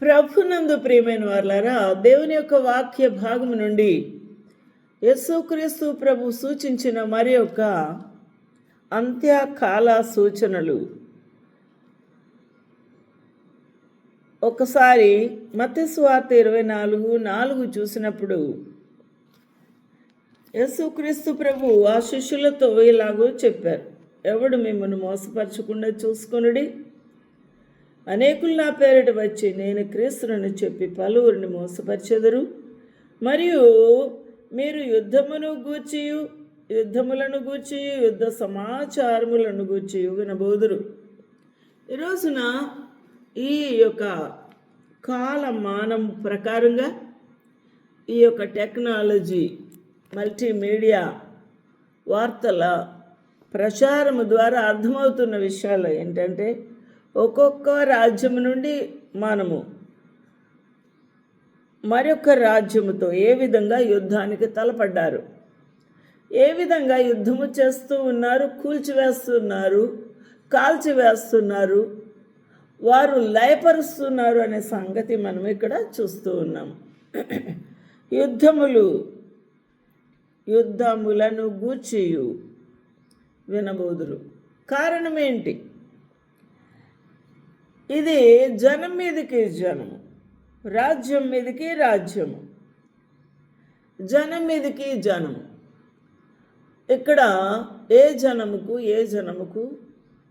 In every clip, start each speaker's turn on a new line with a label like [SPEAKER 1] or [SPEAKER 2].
[SPEAKER 1] ప్రభునందు ప్రియమైన వారలారా, దేవుని యొక్క వాక్య భాగము నుండి యేసుక్రీస్తు ప్రభు సూచించిన మరి యొక్క అంత్యకాల సూచనలు. ఒకసారి మత్తయి సువార్త 24:4 చూసినప్పుడు యేసుక్రీస్తు ప్రభు ఆ శిష్యులతో ఇలాగూ చెప్పారు, ఎవడు మిమ్మల్ని మోసపరచకుండా చూసుకొనుడి. అనేకులు నా పేరిట వచ్చి నేను క్రీస్తునని చెప్పి పలువురిని మోసపరిచెదరు. మరియు మీరు యుద్ధములను గూర్చి యుద్ధ సమాచారములను గూర్చి వినబోదురు. ఈరోజున ఈ యొక్క కాలమానం ప్రకారంగా ఈ యొక్క టెక్నాలజీ, మల్టీమీడియా వార్తల ప్రచారము ద్వారా అర్థమవుతున్న విషయాలు ఏంటంటే, ఒక్కొక్క రాజ్యం నుండి మనము మరొక రాజ్యముతో ఏ విధంగా యుద్ధానికి తలపడ్డారు, ఏ విధంగా యుద్ధము చేస్తూ ఉన్నారు, కూల్చివేస్తున్నారు, కాల్చివేస్తున్నారు, వారు లయపరుస్తున్నారు అనే సంగతి మనం ఇక్కడ చూస్తూ ఉన్నాం. యుద్ధములను గూర్చి వినబోదురు. కారణం ఏంటి? ఇది జనం మీదకి జనము, రాజ్యం మీదకి రాజ్యము, జనం మీదకి జనము. ఇక్కడ ఏ జనముకు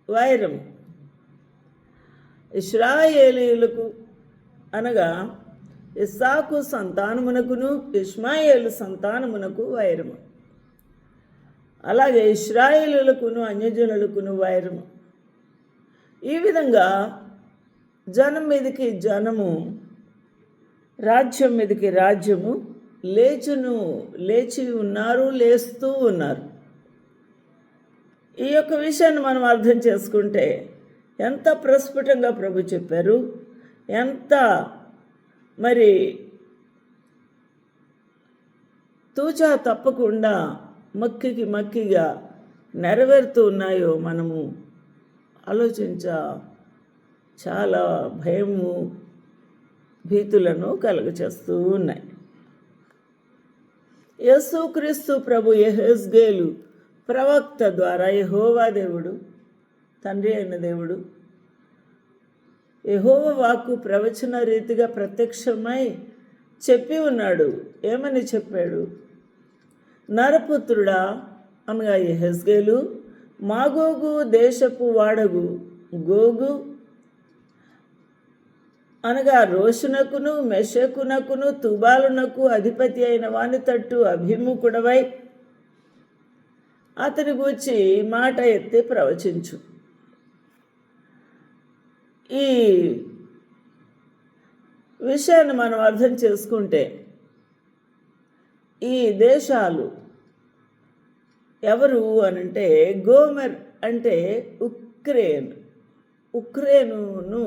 [SPEAKER 1] వైరము. ఇశ్రాయేలీయులకు అనగా ఇస్సాకు సంతానమునకును ఇష్మాయేలు సంతానమునకు వైరము. అలాగే ఇశ్రాయేలీయులకును అన్యజనులకును వైరము. ఈ విధంగా జనం మీదకి జనము, రాజ్యం మీదకి రాజ్యము లేచి ఉన్నారు, లేస్తూ ఉన్నారు. ఈ యొక్క విషయాన్ని మనం అర్థం చేసుకుంటే ఎంత ప్రస్ఫుటంగా ప్రభు చెప్పారు, ఎంత మరి తూచా తప్పకుండా మక్కిగా నెరవేరుతూ ఉన్నాయో మనము చాలా భయము, భీతులను కలుగచేస్తూ ఉన్నాయి. యేసుక్రీస్తు ప్రభు యెహెజ్కేలు ప్రవక్త ద్వారా యెహోవా దేవుడు, తండ్రి అయిన దేవుడు, యెహోవా వాక్కు ప్రవచన రీతిగా ప్రత్యక్షమై చెప్పి ఉన్నాడు. ఏమని చెప్పాడు? నరపుత్రుడా అనగా యెహెజ్కేలు, మాగోగు దేశపు వాడగు గోగు అనగా రోషునకును మెషకునకును తుబాలునకు అధిపతి అయిన వాని తట్టు అభిముఖుడవై అతని గూర్చి మాట ఎత్తి ప్రవచించు. ఈ విషయాన్ని మనం అర్థం చేసుకుంటే, ఈ దేశాలు ఎవరు అనంటే, గోమెర్ అంటే ఉక్రెయిన్ను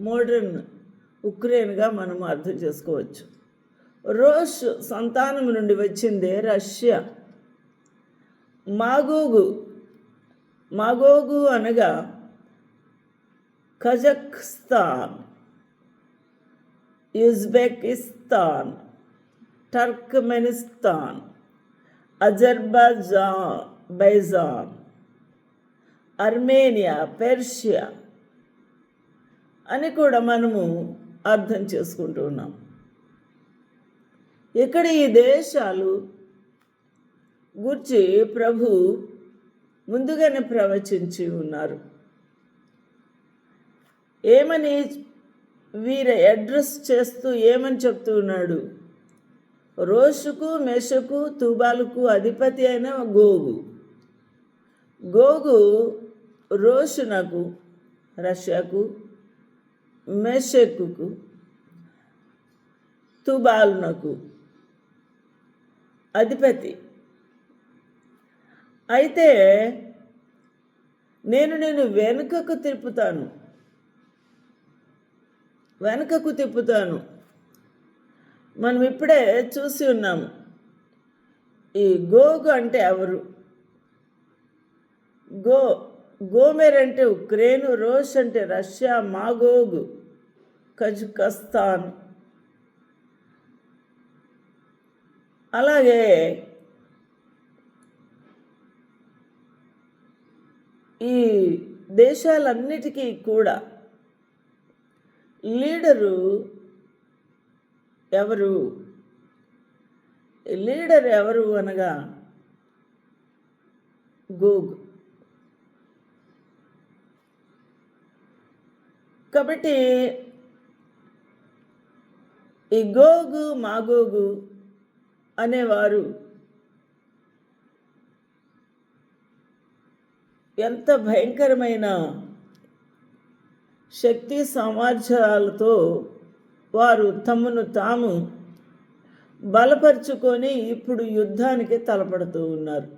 [SPEAKER 1] మోడర్న్ ఉక్రెయిన్గా మనము అర్థం చేసుకోవచ్చు. రోష్ సంతానం నుండి వచ్చిందే రష్యా. మాగోగు అనగా కజఖ్స్తాన్, ఉజ్బెకిస్తాన్, టర్క్మెనిస్తాన్, అజర్బైజాన్, అర్మేనియా, పెర్షియా అని కూడా మనము అర్థం చేసుకుంటూ ఉన్నాం. ఇక్కడ ఈ దేశాలు గురించి ప్రభు ముందుగానే ప్రవచించి ఉన్నారు. ఏమని వీరు అడ్రస్ చేస్తూ ఏమని చెప్తూ ఉన్నాడు? రోషుకు మెషకు తుబాలుకు అధిపతి అయిన గోగు రోషునకు, రష్యాకు, మెషకుకు, తుబాలునకు అధిపతి. అయితే నేను వెనుకకు తిప్పుతాను. మనం ఇప్పుడే చూసి ఉన్నాము. ఈ గోగు అంటే ఎవరు? గోమెర్ అంటే ఉక్రెయిన్, రోష్ అంటే రష్యా, మాగోగు కజకస్తాన్, అలాగే ఈ దేశాలన్నిటికీ కూడా లీడరు ఎవరు? లీడర్ ఎవరు అనగా గోగ్. కాబట్టి ఈ గోగు మాగోగు అనేవారు ఎంత భయంకరమైన శక్తి సామర్థ్యాలతో వారు తమను తాము బలపరుచుకొని ఇప్పుడు యుద్ధానికి తలపడుతూ ఉన్నారు.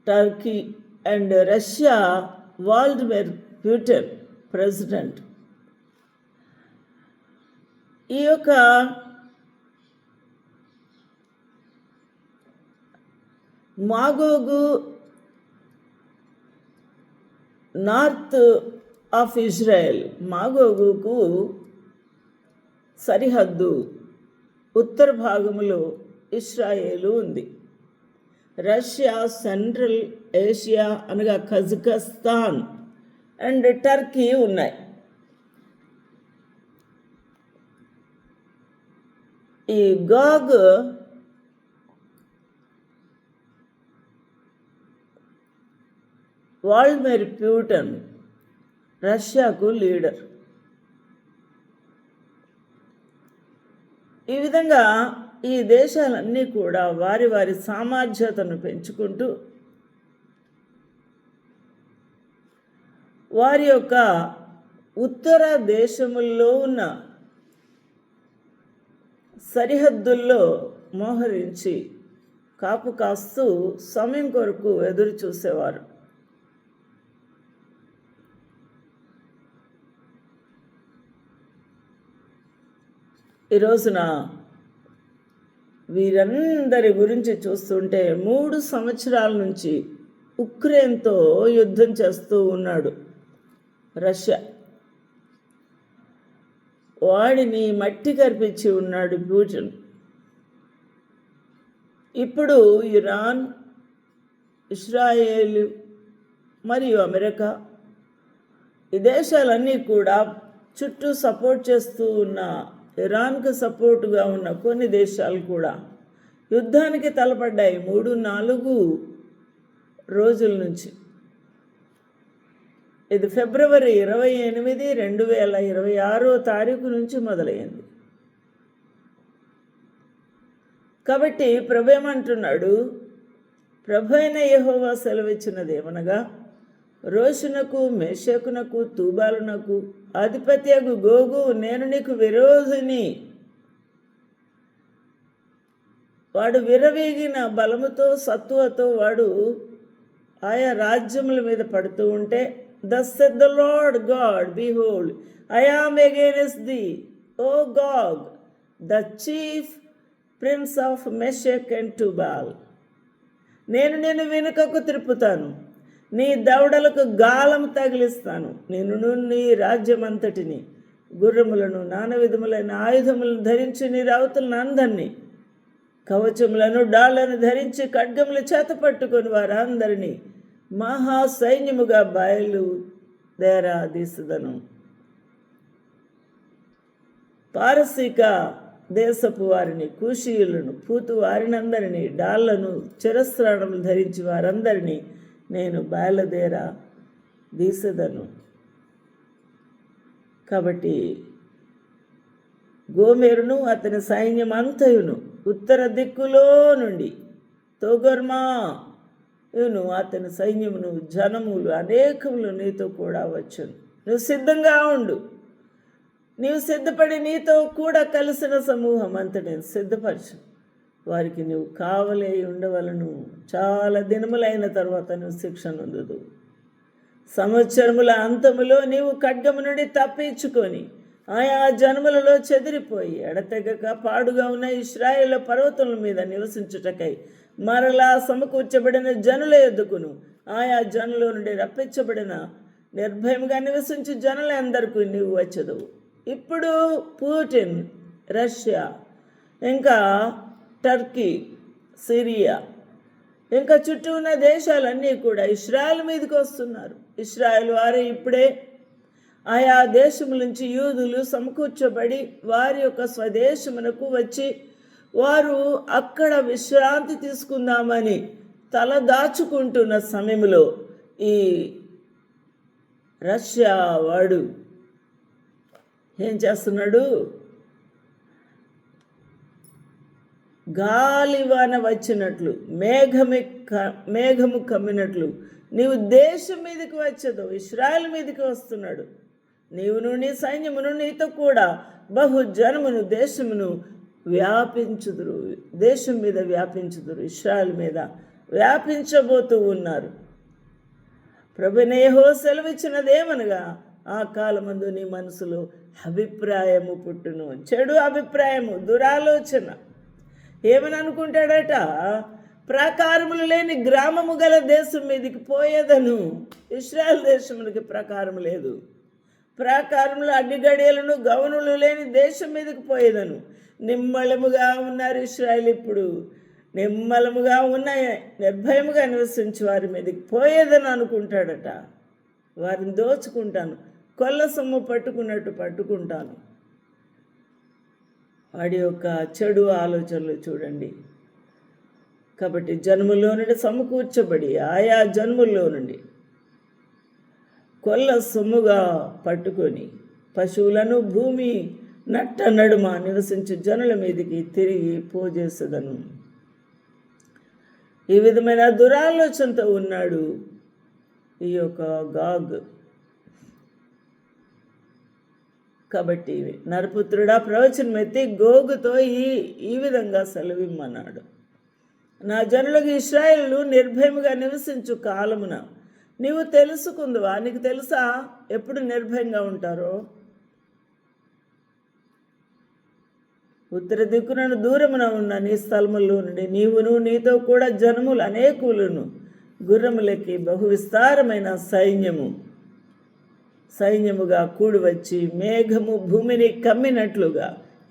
[SPEAKER 1] Turkey and Russia Vladimir Putin president ఈ యొక్క మాగోగు నార్త్ ఆఫ్ ఇజ్రాయెల్, మాగోగుకు సరిహద్దు ఉత్తర భాగంలో ఇస్రాయేలు ఉంది. రష్యా, సెంట్రల్ ఏషియా అనగా కజకస్తాన్ అండ్ టర్కీ ఉన్నాయి. ఈ గాగ్ వ్లాదిమిర్ పుటిన్ రష్యాకు లీడర్. ఈ విధంగా ఈ దేశాలన్నీ కూడా వారి వారి సామర్థ్యతను పెంచుకుంటూ వారి యొక్క ఉత్తర దేశముల్లో ఉన్న సరిహద్దుల్లో మోహరించి కాపు కాస్తూ సమయం కొరకు ఎదురు చూసేవారు. ఈ రోజున వీరందరి గురించి చూస్తుంటే 3 సంవత్సరాల నుంచి ఉక్రెయిన్తో యుద్ధం చేస్తూ ఉన్నాడు రష్యా. వాడిని మట్టి కరిపించి ఉన్నాడు పుటిన్. ఇప్పుడు ఇరాన్, ఇజ్రాయేల్ మరియు అమెరికా ఈ దేశాలన్నీ కూడా చుట్టూ సపోర్ట్ చేస్తూ ఉన్న ఇరాన్కు సపోర్టుగా ఉన్న కొన్ని దేశాలు కూడా యుద్ధానికి తలపడ్డాయి 3-4 రోజుల నుంచి. ఇది ఫిబ్రవరి 28, 2026 నుంచి మొదలైంది. కాబట్టి ప్రభు ఏమంటున్నాడు? ప్రభు అయిన యెహోవా సెలవిచ్చినది ఏమనగా, రోషునకు, మేషకునకు, తూబాలునకు అధిపత్యగు గోగు, నేను నీకు విరోధిని. వాడు విరవీగిన బలముతో సత్తువతో వాడు ఆయా రాజ్యముల మీద పడుతూ ఉంటే, thus said the Lord God, behold, I am against thee, O Gog, the chief prince of Meshech and Tubal. నేను వెనుకకు త్రిప్పుతాను, నీ దవడలకు గాలం తగిలిస్తాను. నేను నీ రాజ్యమంతటిని, గుర్రములను, నానా విధములైన ఆయుధములను ధరించి నీ రావుతులను అందరినీ, కవచములను, డాళ్లను ధరించి ఖడ్గములు చేత పట్టుకొని వారందరినీ మహాసైన్యముగా బయలుదేరదీసెదను. పారసీక దేశపు వారిని, కూషీయులను, పూతు వారినందరినీ, డాళ్లను, చిరస్త్రాణములు ధరించి వారందరినీ నేను బయలుదేరదీసెదను. కాబట్టి గోమెరును అతని సైన్యం అంతయును ఉత్తర దిక్కులో నుండి, తోగర్మా ఇవును అతని సైన్యమును, జనములు అనేకములు నీతో కూడా వచ్చును. నువ్వు సిద్ధంగా ఉండు. నీవు సిద్ధపడి నీతో కూడా కలిసిన సమూహం అంతటిని సిద్ధపరచు. వారికి నువ్వు కావలే ఉండవలను. చాలా దినములైన తర్వాత నువ్వు శిక్ష నొందుదు. సంవత్సరముల అంతములో నీవు ఖడ్గము నుండి తప్పించుకొని ఆయా జన్మలలో చెదిరిపోయి ఎడతెగక పాడుగా ఉన్న ఇశ్రాయేలు పర్వతముల మీద నివసించుటకై మరలా సమకూర్చబడిన జనుల యొద్దకును ఆయా జనుల నుండి రప్పించబడిన నిర్భయముగా నివసించు జనులందరికీ నీవు వచ్చదవు. ఇప్పుడు పుటిన్, రష్యా, ఇంకా టర్కీ, సిరియా, ఇంకా చుట్టూ ఉన్న దేశాలన్నీ కూడా ఇశ్రాయేల్ మీదకి వస్తున్నారు. ఇశ్రాయేల్ వారు ఇప్పుడే ఆయా దేశముల నుంచి యూదులు సమకూర్చబడి వారి యొక్క స్వదేశమునకు వచ్చి వారు అక్కడ విశ్రాంతి తీసుకుందామని తల దాచుకుంటున్న సమయంలో ఈ రష్యా వాడు ఏం చేస్తున్నాడు? గాలివాన వచ్చినట్లు, మేఘము కమ్మినట్లు నీవు దేశం మీదకి వచ్చేదో ఇశ్రాయేల్ మీదకి వస్తున్నాడు. నీవును నీ సైన్యమును నీతో కూడా బహుజనమును దేశమును వ్యాపించుదురు, దేశం మీద వ్యాపించుదురు, ఇశ్రాయేల్ మీద వ్యాపించబోతూ ఉన్నారు. ప్రభువైన యెహోవా సెలవిచ్చినదేమనగా, ఆ కాలమందు నీ మనసులో అభిప్రాయము పుట్టును. చెడు అభిప్రాయము, దురాలోచన. ఏమని అనుకుంటాడట? ప్రాకారములు లేని గ్రామము గల దేశం మీదకి పోయేదను. ఇశ్రాయేల్ దేశమునికి ప్రాకారం లేదు. ప్రాకారములు, అడ్డిగడియలను, గవనులు లేని దేశం మీదకి పోయేదను. నిమ్మలముగా ఉన్నారు ఇశ్రాయేల్. ఇప్పుడు నిమ్మలముగా ఉన్న నిర్భయముగా నివసించి వారి మీదకి పోయేదని అనుకుంటాడట. వారిని దోచుకుంటాను, కొల్ల సొమ్ము పట్టుకున్నట్టు పట్టుకుంటాను. వాడి యొక్క చెడు ఆలోచనలు చూడండి. కాబట్టి జన్ముల్లో నుండి సమకూర్చబడి ఆయా జన్ముల్లో నుండి కొల్ల సొమ్ముగా పట్టుకొని పశువులను భూమి నట్ట నడుమ నివసించే జనుల మీదకి తిరిగి పోజేసేదను. ఈ విధమైన దురాలోచనతో ఉన్నాడు ఈ యొక్క గాగ్. కాబట్టి నరపుత్రుడా, ప్రవచనం ఎత్తి గోగుతో ఈ విధంగా సెలవిమ్మన్నాడు. నా జనులకు ఇశ్రాయేలు నిర్భయముగా నివసించు కాలమున నీవు తెలుసుకుందువా? నీకు తెలుసా ఎప్పుడు నిర్భయంగా ఉంటారో? ఉత్తర దిక్కునను దూరమున ఉన్న నీ స్థలములో నుండి నీవును నీతో కూడా జనములు అనేకులను గుర్రములకి బహు విస్తారమైన సైన్యముగా కూడి వచ్చి మేఘము భూమిని కమ్మినట్లుగా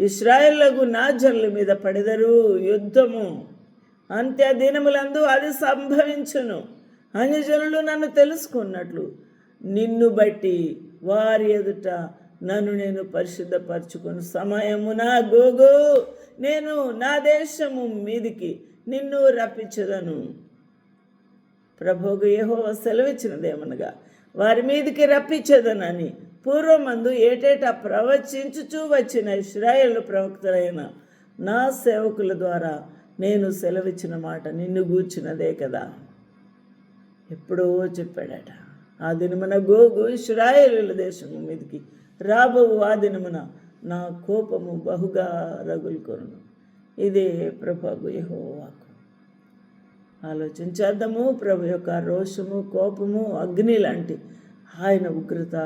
[SPEAKER 1] ఇశ్రాయేలుకు నా జనుల మీద పడెదరు. యుద్ధము అంత్య దినములందు అది సంభవించును. అన్యజనులు నన్ను తెలుసుకున్నట్లు నిన్ను బట్టి వారి ఎదుట నన్ను నేను పరిశుద్ధపరచుకుని సమయమున గోగు నేను నా దేశము మీదికి నిన్ను రప్పించదను. ప్రభువు యెహోవా సెలవిచ్చినదేమనగా, వారి మీదికి రప్పించదనని పూర్వమందు ఏటేటా ప్రవచించుచూ వచ్చిన ఇశ్రాయేలు ప్రవక్తలైన నా సేవకుల ద్వారా నేను సెలవిచ్చిన మాట నిన్ను గూర్చినదే కదా. ఎప్పుడో చెప్పాడట. ఆ దినమున గోగు ఇశ్రాయేలు దేశము మీదికి రాబోవు. ఆ దినమున నా కోపము బహుగా రగులుకొను. ఇదే ప్రభువు యెహోవా వాక్కు. ఆలోచించేద్దాము. ప్రభు యొక్క రోషము, కోపము, అగ్ని లాంటి ఆయన ఉగ్రత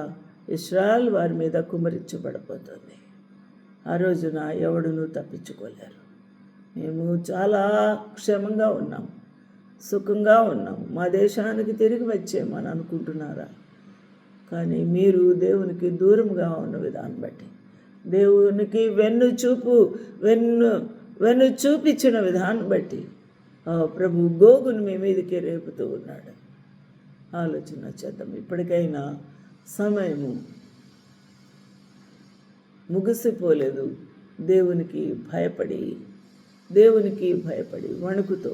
[SPEAKER 1] ఇశ్రాయేల్ వారి మీద కుమరించబడబోతుంది. ఆ రోజున ఎవడునూ తప్పించుకోలేరు. మేము చాలా క్షేమంగా ఉన్నాము, సుఖంగా ఉన్నాము, మా దేశానికి తిరిగి వచ్చామని అనుకుంటున్నారా? కానీ మీరు దేవునికి దూరంగా ఉన్న విధానం బట్టి, దేవునికి వెన్ను చూపించిన విధానం బట్టి ప్రభు గోగును మీ మీదకి రేపుతూ ఉన్నాడు. ఆలోచన చేద్దాం. ఇప్పటికైనా సమయము ముగిసిపోలేదు. దేవునికి భయపడి వణుకుతో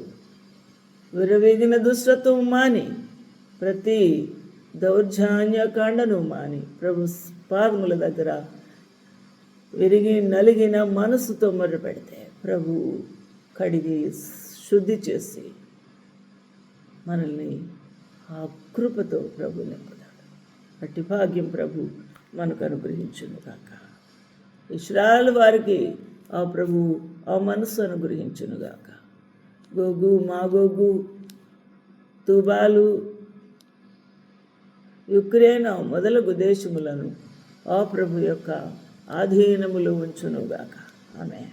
[SPEAKER 1] విరవేగిన దుష్టత్వం మాని, ప్రతి దౌర్జన్యకాండను మాని, ప్రభు పాదముల దగ్గర విరిగి నలిగిన మనసుతో మొరపెడితే ప్రభు కడిగి శుద్ధి చేసి మనల్ని ఆ కృపతో ప్రభు నింపుతాడు. అట్టి భాగ్యం ప్రభు మనకు అనుగ్రహించును గాక. ఇశ్రాయేలు వారికి ఆ ప్రభు ఆ మనసు అనుగ్రహించును గాక. గోగు, మాగోగు, తుబాలు, యుక్రెయిన్ మొదలగు దేశములను ఆ ప్రభు యొక్క ఆధీనములో ఉంచును గాక. ఆమేన్.